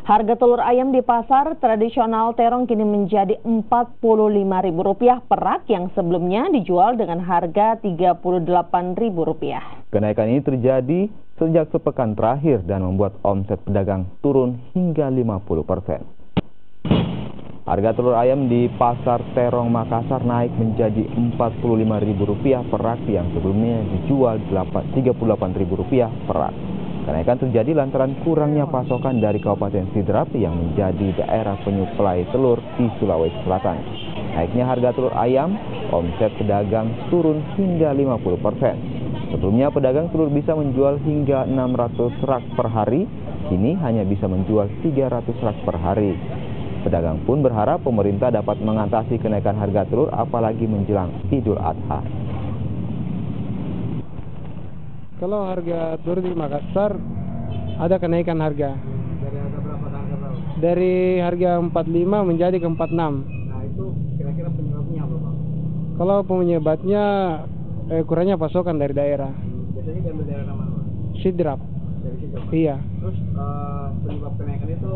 Harga telur ayam di pasar tradisional Terong kini menjadi Rp45.000 per rak yang sebelumnya dijual dengan harga Rp38.000. Kenaikan ini terjadi sejak sepekan terakhir dan membuat omset pedagang turun hingga 50%. Harga telur ayam di pasar Terong Makassar naik menjadi Rp45.000 per rak yang sebelumnya dijual Rp38.000 per rak. Kenaikan terjadi lantaran kurangnya pasokan dari Kabupaten Sidrap yang menjadi daerah penyuplai telur di Sulawesi Selatan. Naiknya harga telur ayam, omset pedagang turun hingga 50%. Sebelumnya pedagang telur bisa menjual hingga 600 rak per hari, kini hanya bisa menjual 300 rak per hari. Pedagang pun berharap pemerintah dapat mengatasi kenaikan harga telur apalagi menjelang Idul Adha. Kalau harga telur di Makassar ada kenaikan harga. Dari harga berapa ke harga berapa? Dari harga 45 menjadi ke 46. Nah itu kira-kira penyebabnya apa, Bang? Kalau penyebabnya kurangnya pasokan dari daerah. Biasanya diambil daerah mana, Bang? Sidrap. Dari situ. Iya. Terus penyebab kenaikan itu